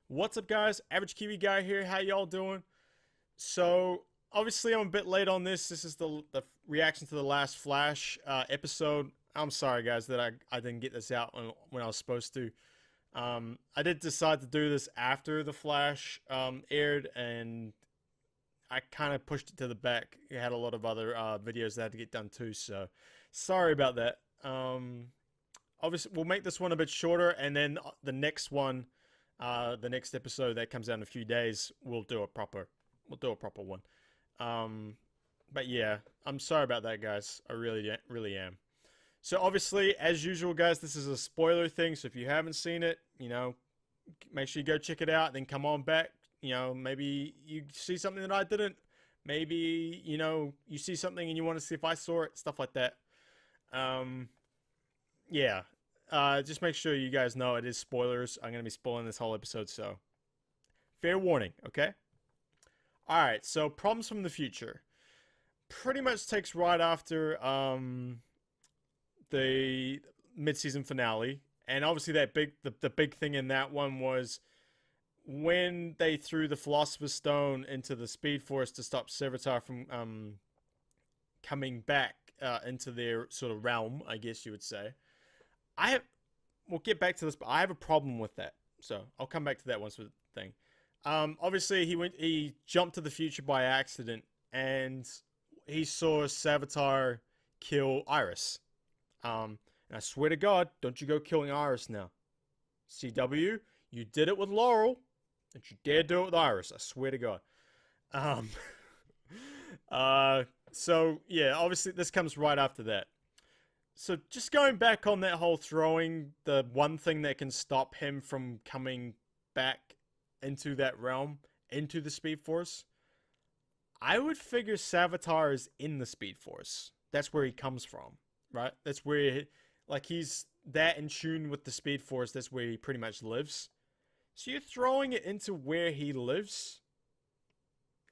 What's up, guys? Average Kiwi Guy here. How y'all doing? So, obviously, I'm a bit late on this. This is the reaction to the last Flash episode. I'm sorry, guys, that I didn't get this out when I was supposed to. I did decide to do this after the Flash aired, and I kind of pushed it to the back. It had a lot of other videos that had to get done too, so sorry about that. Obviously, we'll make this one a bit shorter, and then the next one, the next episode that comes out in a few days, we'll do a proper one. Um, but yeah, I'm sorry about that, guys. I really am. So obviously, as usual, guys, this is a spoiler thing. So if you haven't seen it, make sure you go check it out. Then come on back. Maybe you see something that I didn't. Maybe you see something and you want to see if I saw it. Stuff like that. Um, yeah. Just make sure you guys know it is spoilers. I'm gonna be spoiling this whole episode, so fair warning. Okay. All right. So problems from the future pretty much takes right after the mid-season finale, and obviously the big thing in that one was when they threw the Philosopher's Stone into the Speed Force to stop Sevatar from coming back into their sort of realm, I guess you would say. I have we'll get back to this, but I have a problem with that. So I'll come back to that once with the thing. Obviously he jumped to the future by accident, and he saw Savitar kill Iris. And I swear to God, don't you go killing Iris now. CW, you did it with Laurel. Don't you dare do it with Iris. I swear to God. Um, so yeah, obviously this comes right after that. So just going back on that whole throwing the one thing that can stop him from coming back into that realm, into the Speed Force, I would figure Savitar is in the Speed Force. That's where he comes from, right? That's where, he's that in tune with the Speed Force. That's where he pretty much lives. So you're throwing it into where he lives.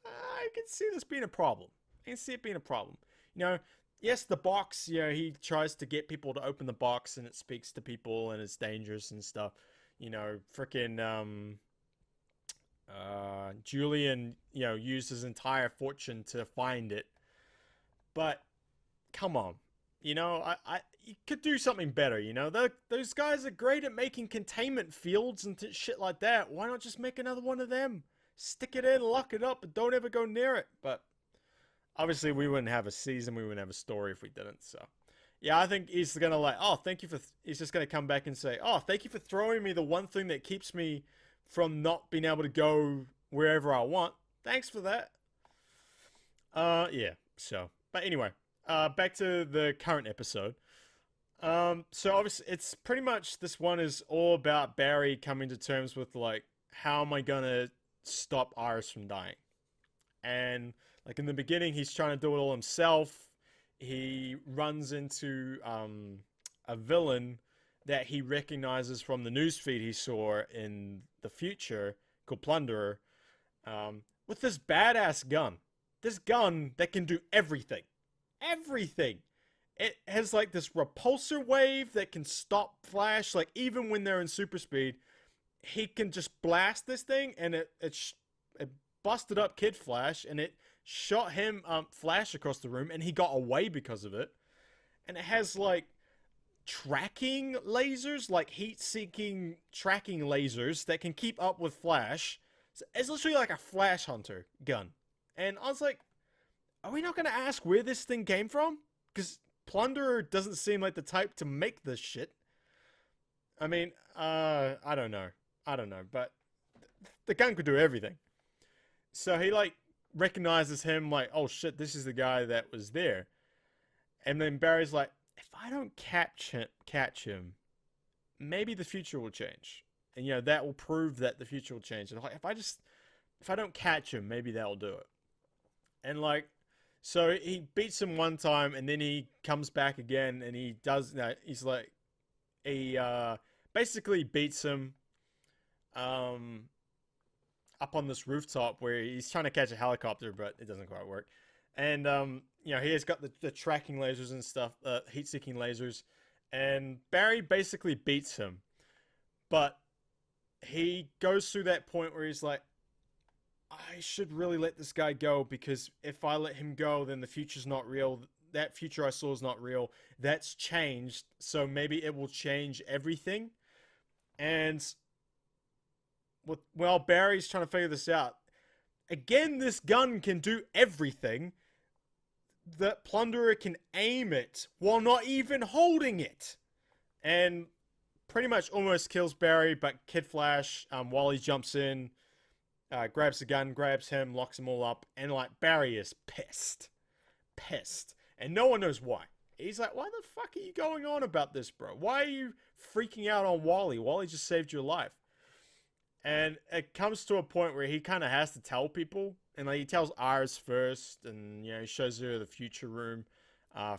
I can see this being a problem. I can see it being a problem. Yes, the box, he tries to get people to open the box and it speaks to people and it's dangerous and stuff. Freaking Julian, used his entire fortune to find it. But come on. I you could do something better, those guys are great at making containment fields and shit like that. Why not just make another one of them? Stick it in, lock it up, and don't ever go near it. But obviously, we wouldn't have a season, we wouldn't have a story if we didn't. So, yeah, I think he's gonna he's just gonna come back and say, "Oh, thank you for throwing me the one thing that keeps me from not being able to go wherever I want. Thanks for that." Yeah. So, but anyway, back to the current episode. So obviously, it's pretty much this one is all about Barry coming to terms with how am I gonna stop Iris from dying? And in the beginning, he's trying to do it all himself. He runs into a villain that he recognizes from the newsfeed he saw in the future, called Plunderer, with this badass gun. This gun that can do everything. Everything. It has this repulsor wave that can stop Flash. Even when they're in super speed, he can just blast this thing, and it busted up Kid Flash, and it shot him Flash across the room, and he got away because of it. And it has tracking lasers, heat-seeking tracking lasers that can keep up with Flash. So it's literally like a Flash Hunter gun. And I was like, are we not going to ask where this thing came from? Because Plunderer doesn't seem like the type to make this shit. I mean, I don't know. But the gun could do everything. So he recognizes him, oh shit, this is the guy that was there. And then Barry's like, if I don't catch him, maybe the future will change. And that will prove that the future will change. And if I don't catch him, maybe that'll do it. And so he beats him one time, and then he comes back again, and he does. He basically beats him up on this rooftop where he's trying to catch a helicopter, but it doesn't quite work. And he has got the tracking lasers and stuff, heat-seeking lasers, and Barry basically beats him, but he goes through that point where he's like, I should really let this guy go, because if I let him go, then the future's not real. That future I saw is not real. That's changed, so maybe it will change everything. And while Barry's trying to figure this out, again, this gun can do everything. The plunderer can aim it while not even holding it, and pretty much almost kills Barry. But Kid Flash, Wally jumps in, grabs the gun, grabs him, locks them all up, and like Barry is pissed, and no one knows why. He's like, "Why the fuck are you going on about this, bro? Why are you freaking out on Wally? Wally just saved your life." And it comes to a point where he kind of has to tell people, and like he tells Iris first, and he shows her the future room,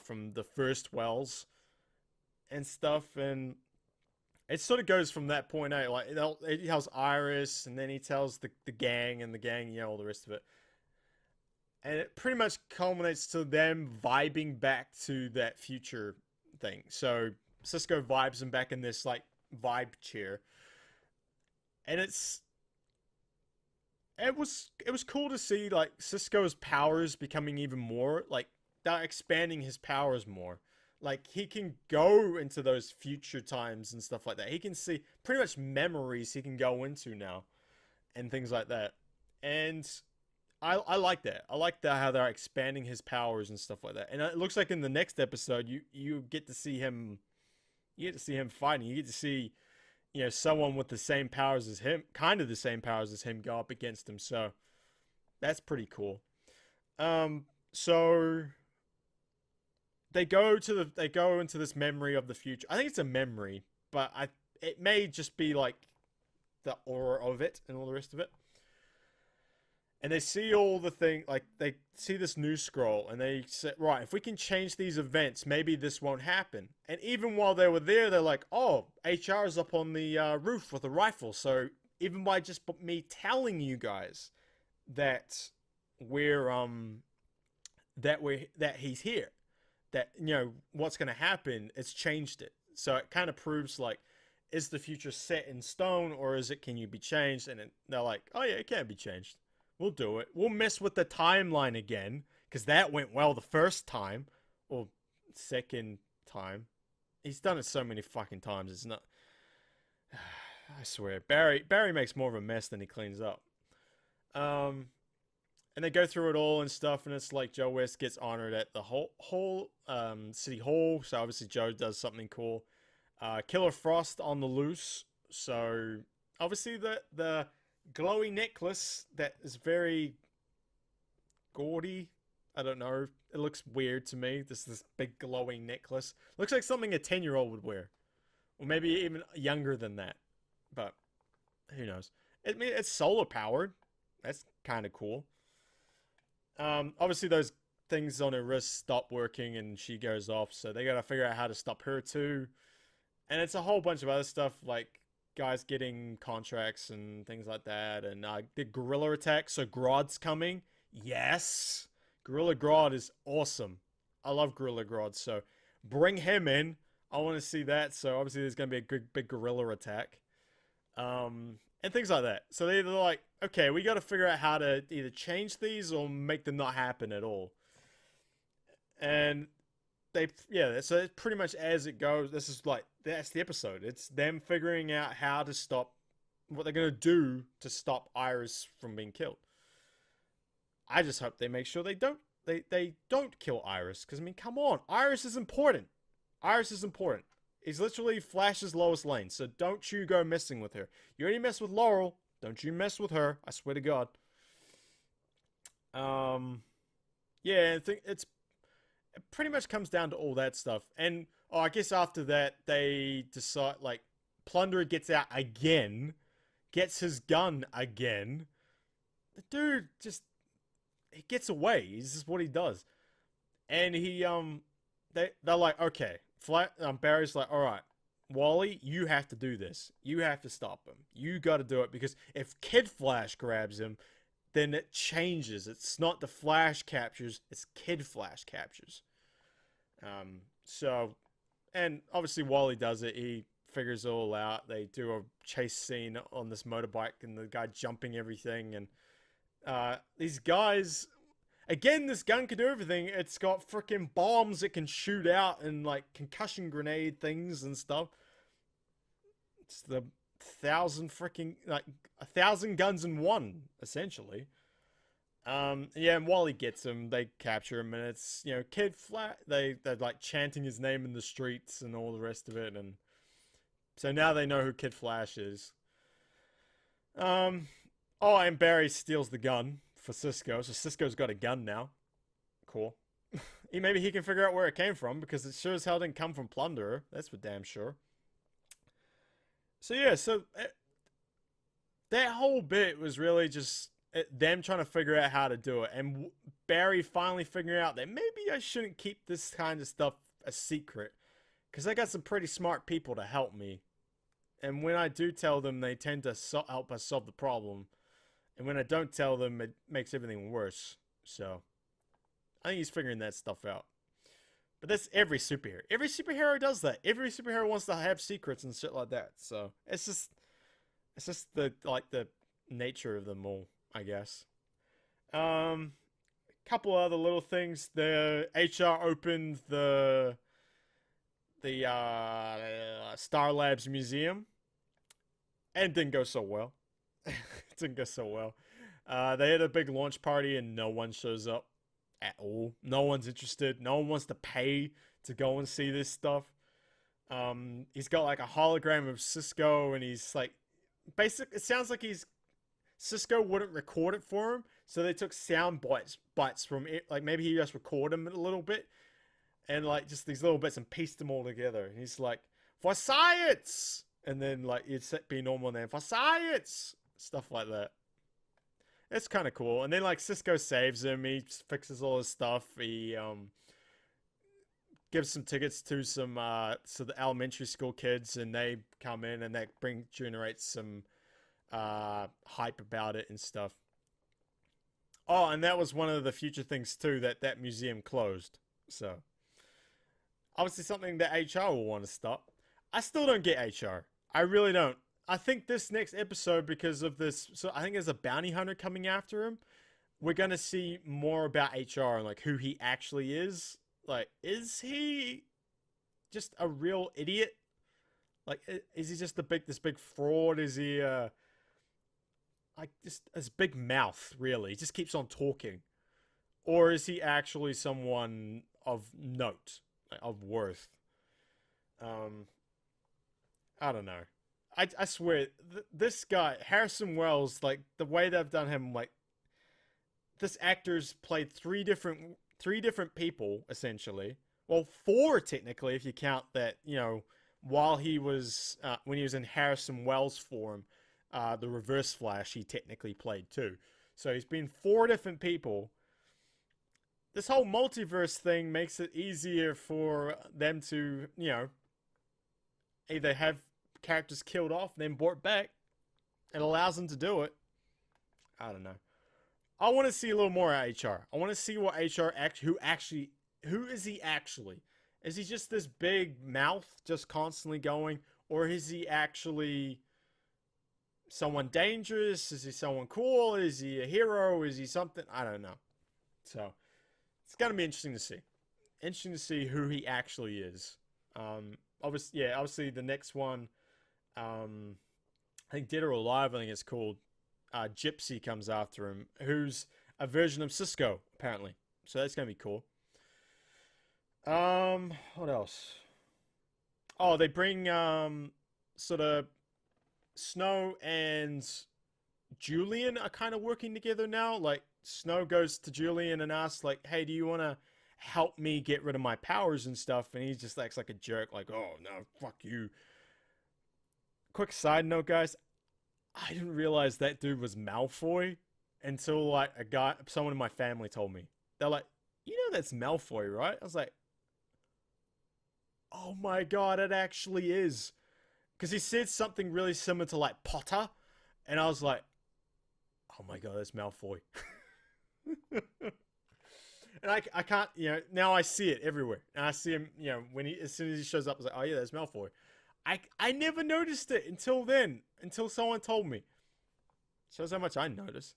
from the first Wells, and stuff, and it sort of goes from that point out. Like he tells Iris, and then he tells the gang, and the gang, all the rest of it, and it pretty much culminates to them vibing back to that future thing. So Cisco vibes him back in this like vibe chair. And it was cool to see like Cisco's powers becoming even more like they're expanding his powers more. Like he can go into those future times and stuff like that. He can see pretty much memories he can go into now and things like that. And I like that. I like that how they're expanding his powers and stuff like that. And it looks like in the next episode you get to see him fighting. You get to see someone with the same powers as him, kind of the same powers as him, go up against him. So that's pretty cool. So they go into this memory of the future. I think it's a memory, but it may just be like the aura of it and all the rest of it. And they see all the thing, like they see this news scroll, and they say, right, if we can change these events, maybe this won't happen. And even while they were there, they're like, oh, HR is up on the roof with a rifle. So even by just me telling you guys that that he's here, that what's going to happen, it's changed it. So it kind of proves like, is the future set in stone, or can you be changed? And they're like, oh yeah, it can be changed. We'll do it. We'll mess with the timeline again, because that went well the first time, or second time. He's done it so many fucking times. It's not. I swear, Barry makes more of a mess than he cleans up. And they go through it all and stuff, and it's like Joe West gets honored at the whole city hall. So obviously Joe does something cool. Killer Frost on the loose. So obviously the glowy necklace that is very gaudy. I don't know. It looks weird to me. This big glowing necklace. Looks like something a 10-year-old would wear. Or maybe even younger than that. But who knows. It's solar powered. That's kind of cool. Obviously those things on her wrist stop working and she goes off. So they got to figure out how to stop her too. And it's a whole bunch of other stuff like guys getting contracts and things like that, and the gorilla attack. So Grodd's coming. Yes, Gorilla Grodd is awesome. I love Gorilla Grodd, so bring him in. I want to see that. So obviously there's going to be a good big gorilla attack, and things like that. So they're like, okay, we got to figure out how to either change these or make them not happen at all. And so it's pretty much as it goes. That's the episode. It's them figuring out how to stop, what they're going to do to stop Iris from being killed. I just hope they make sure they don't kill Iris, because I mean, come on, Iris is important. He's literally Flash's Lois Lane, so don't you go messing with her. You already mess with Laurel, don't you mess with her, I swear to God. I think it pretty much comes down to all that stuff. And I guess after that they decide, like, Plunderer gets out again, gets his gun again. The dude he gets away. This is what he does. And they're like, okay, Barry's like, all right, Wally, you have to do this. You have to stop him. You got to do it, because if Kid Flash grabs him, then it changes. It's not the Flash captures, it's Kid Flash captures. And obviously Wally does it. He figures it all out. They do a chase scene on this motorbike and the guy jumping everything. And these guys, again, this gun can do everything. It's got freaking bombs it can shoot out and like concussion grenade things and stuff. It's the 1,000 guns in one, essentially. Yeah, and while he gets him, they capture him, and it's, you know, Kid Flash. They're like chanting his name in the streets and all the rest of it, and so now they know who Kid Flash is. Oh, and Barry steals the gun for Cisco, so Cisco's got a gun now. Cool. Maybe he can figure out where it came from, because it sure as hell didn't come from Plunderer. That's for damn sure. So yeah, that whole bit was really just them trying to figure out how to do it, and Barry finally figuring out that maybe I shouldn't keep this kind of stuff a secret, because I got some pretty smart people to help me, and when I do tell them, they tend to help us solve the problem, and when I don't tell them, it makes everything worse. So I think he's figuring that stuff out. But that's every superhero. Every superhero does that. Every superhero wants to have secrets and shit like that. So it's just the nature of them all, I guess. Couple other little things. The HR opened the Star Labs Museum, and it didn't go so well. It didn't go so well. They had a big launch party and no one shows up at all. No one's interested. No one wants to pay to go and see this stuff. He's got like a hologram of Cisco, and he's like, it sounds like Cisco wouldn't record it for him, so they took sound bites from it. Like maybe he just recorded him a little bit, and like just these little bits and pieced them all together. And he's like, for science, and then like it's be normal name for science, stuff like that. It's kind of cool. And then like Cisco saves him. He fixes all his stuff. He gives some tickets to some the elementary school kids, and they come in and that generates some hype about it and stuff. Oh, and that was one of the future things too, that museum closed. So obviously something that HR will want to stop. I still don't get HR. I really don't. I think this next episode, because of this, so I think there's a bounty hunter coming after him. We're going to see more about HR and like who he actually is. Like, is he just a real idiot? Like, is he just this big fraud? Is he like just this big mouth, really? He just keeps on talking. Or is he actually someone of note, of worth? I don't know. I swear, this guy, Harrison Wells, like, the way they've done him, like, this actor's played three different people, essentially. Well, four, technically, if you count that, you know, while he was, when he was in Harrison Wells' form, the Reverse Flash, he technically played too. So he's been four different people. This whole multiverse thing makes it easier for them to, you know, either have characters killed off and then brought back. It allows them to do it. I don't know. I want to see a little more at HR. I want to see what HR who is he actually? Is he just this big mouth just constantly going, or is he actually someone dangerous? Is he someone cool? Is he a hero? Is he something? I don't know. So it's gonna be interesting to see. Interesting to see who he actually is. Obviously the next one, I think Dead or Alive, I think it's called. Gypsy comes after him, who's a version of Cisco, apparently. So that's gonna be cool. What else? Oh, they bring sort of Snow and Julian are kind of working together now. Like, Snow goes to Julian and asks, like, hey, do you want to help me get rid of my powers and stuff? And he just acts like a jerk, like, oh, no, fuck you. Quick side note, guys. I didn't realize that dude was Malfoy until, like, someone in my family told me. They're like, you know that's Malfoy, right? I was like, oh my god, it actually is. Because he said something really similar to, like, Potter. And I was like, oh my god, that's Malfoy. And I can't, you know, now I see it everywhere. And I see him, you know, as soon as he shows up, I was like, oh yeah, that's Malfoy. I never noticed it until then, until someone told me. Shows how much I notice.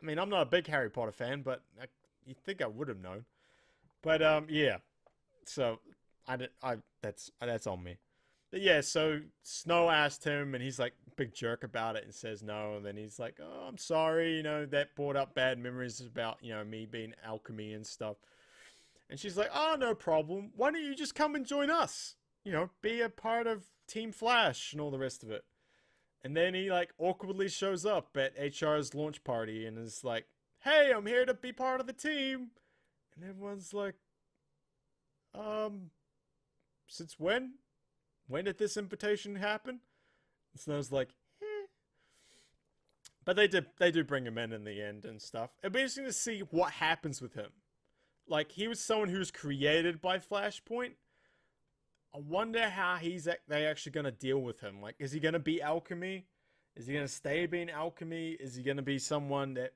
I mean, I'm not a big Harry Potter fan, but you'd think I would have known. But yeah. So I that's on me. But yeah, so Snow asked him, and he's like big jerk about it and says no. And then he's like, "Oh, I'm sorry, that brought up bad memories about me being alchemy and stuff." And she's like, "Oh, no problem. Why don't you just come and join us? Be a part of Team Flash and all the rest of it." And then he like awkwardly shows up at HR's launch party and is like, "Hey, I'm here to be part of the team." And everyone's like, since when? When did this invitation happen? And Snow's like, eh. But they do bring him in the end and stuff. It'll be interesting to see what happens with him. Like, he was someone who was created by Flashpoint. I wonder how they actually going to deal with him. Like, is he going to be alchemy? Is he going to stay being alchemy? Is he going to be someone that,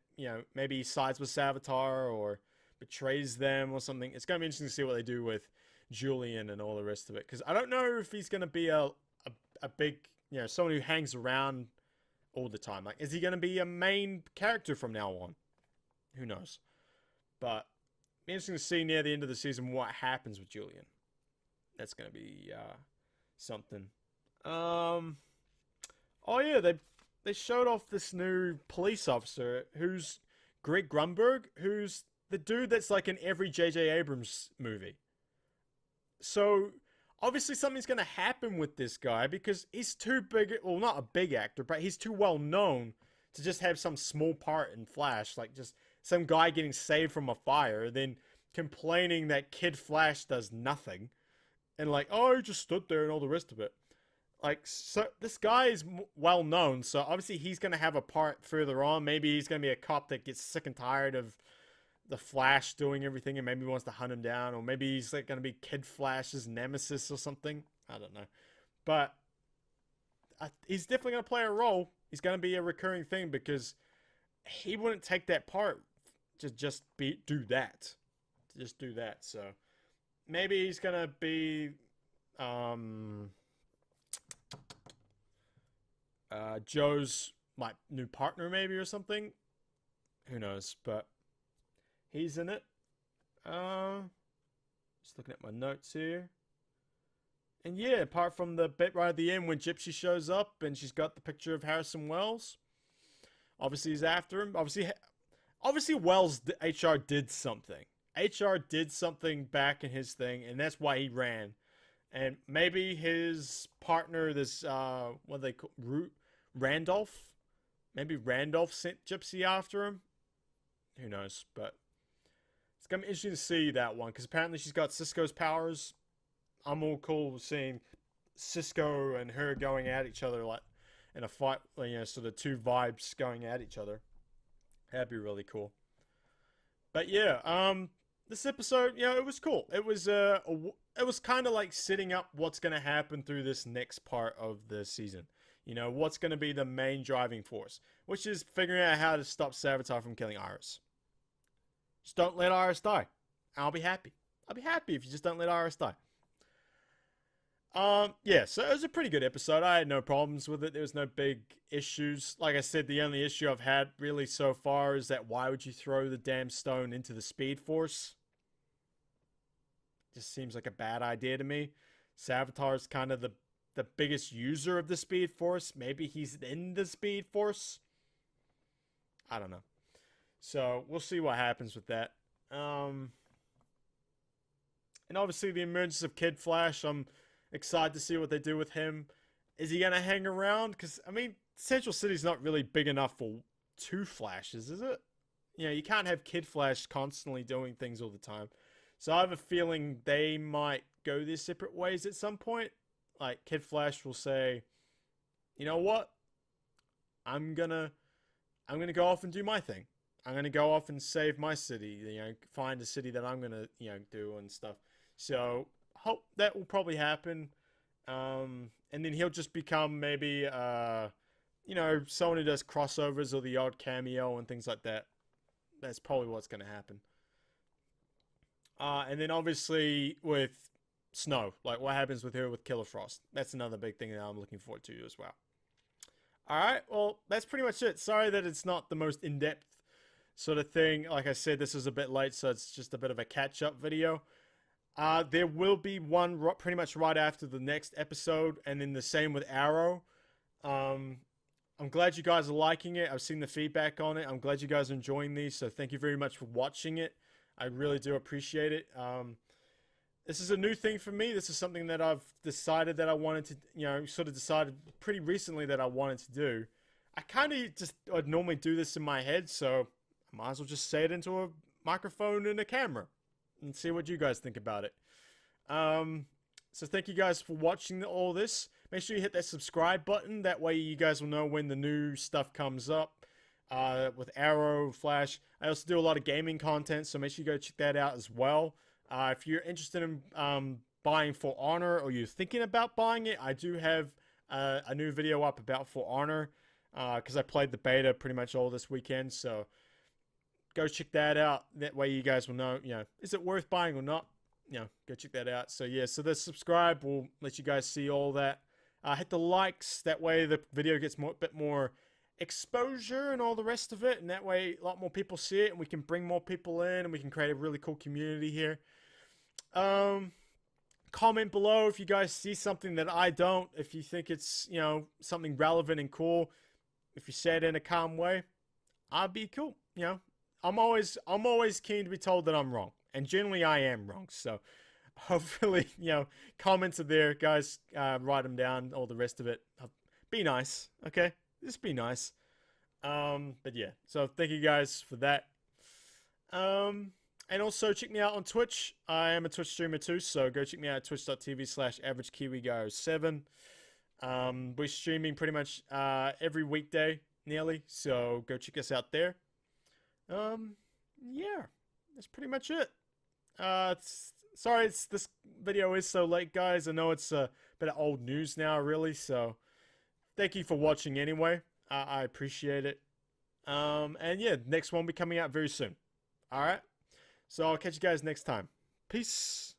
maybe sides with Savitar or betrays them or something? It's going to be interesting to see what they do with Julian and all the rest of it. Because I don't know if he's going to be a big, someone who hangs around all the time. Like, is he going to be a main character from now on? Who knows? But interesting to see near the end of the season what happens with Julian. That's going to be something. Oh yeah, they showed off this new police officer who's Greg Grunberg, who's the dude that's like in every J.J. Abrams movie. So obviously something's going to happen with this guy because he's too big, well, not a big actor, but he's too well known to just have some small part in Flash, like just some guy getting saved from a fire, then complaining that Kid Flash does nothing. And like, oh, he just stood there and all the rest of it. Like, so this guy is well known, so obviously he's going to have a part further on. Maybe he's going to be a cop that gets sick and tired of the Flash doing everything and maybe wants to hunt him down. Or maybe he's like going to be Kid Flash's nemesis or something. I don't know. But he's definitely going to play a role. He's going to be a recurring thing because he wouldn't take that part to just do that. So maybe he's gonna be Joe's new partner, maybe, or something. Who knows? But he's in it. Just looking at my notes here. And yeah, apart from the bit right at the end when Gypsy shows up and she's got the picture of Harrison Wells, obviously he's after him. Obviously Wells HR did something. HR did something back in his thing, and that's why he ran. And maybe his partner, this, what they call, Randolph? Maybe Randolph sent Gypsy after him? Who knows? But it's going to be interesting to see that one, because apparently she's got Cisco's powers. I'm all cool with seeing Cisco and her going at each other, like, in a fight, sort of two vibes going at each other. That'd be really cool. But yeah, this episode, it was cool. It was kind of like setting up what's going to happen through this next part of the season. What's going to be the main driving force, which is figuring out how to stop Savitar from killing Iris. Just don't let Iris die. I'll be happy. I'll be happy if you just don't let Iris die. Yeah, so it was a pretty good episode. I had no problems with it. There was no big issues. Like I said, the only issue I've had really so far is that why would you throw the damn stone into the Speed Force? Just seems like a bad idea to me. Savitar's kind of the biggest user of the Speed Force. Maybe he's in the Speed Force. I don't know. So we'll see what happens with that. And obviously the emergence of Kid Flash, I'm excited to see what they do with him. Is he going to hang around? Because, I mean, Central City's not really big enough for two Flashes, is it? You can't have Kid Flash constantly doing things all the time. So I have a feeling they might go their separate ways at some point. Like, Kid Flash will say, you know what? I'm gonna go off and do my thing. I'm gonna go off and save my city. Find a city that I'm gonna, do and stuff. So hope that will probably happen. And then he'll just become maybe, someone who does crossovers or the odd cameo and things like that. That's probably what's gonna happen. And then obviously with Snow. Like, what happens with her with Killer Frost? That's another big thing that I'm looking forward to as well. Alright, well, that's pretty much it. Sorry that it's not the most in-depth sort of thing. Like I said, this is a bit late, so it's just a bit of a catch-up video. There will be one pretty much right after the next episode, and then the same with Arrow. I'm glad you guys are liking it. I've seen the feedback on it. I'm glad you guys are enjoying these, so thank you very much for watching it. I really do appreciate it. This is a new thing for me. This is something that I've decided that I wanted to, you know, sort of decided pretty recently that I wanted to do. I kind of just, I'd normally do this in my head, so I might as well just say it into a microphone and a camera and see what you guys think about it. So thank you guys for watching all this. Make sure you hit that subscribe button. That way you guys will know when the new stuff comes up with Arrow, Flash. I also do a lot of gaming content, so make sure you go check that out as well. If you're interested in buying For Honor, or you're thinking about buying it, I do have a new video up about For Honor because I played the beta pretty much all this weekend. So go check that out. That way you guys will know, you know, is it worth buying or not? You know, go check that out. So yeah, so the subscribe will let you guys see all that. Hit the likes. That way the video gets a bit more exposure and all the rest of it. And that way a lot more people see it, and we can bring more people in, and we can create a really cool community here. Comment below if you guys see something that I don't. If you think it's, you know, something relevant and cool. If you say it in a calm way, I'd be cool. You know, I'm always keen to be told that I'm wrong. And generally I am wrong, so hopefully, you know, comments are there, guys. Write them down, all the rest of it. Be nice, okay? Just be nice. But yeah, so thank you guys for that. And also check me out on Twitch. I am a Twitch streamer too, so go check me out at twitch.tv/AverageKiwiGuy07. We're streaming pretty much every weekday, nearly, so go check us out there. Yeah, that's pretty much it. Sorry this video is so late, guys. I know it's a bit of old news now, really, so thank you for watching anyway. I appreciate it. And yeah, next one will be coming out very soon. Alright, so I'll catch you guys next time. Peace.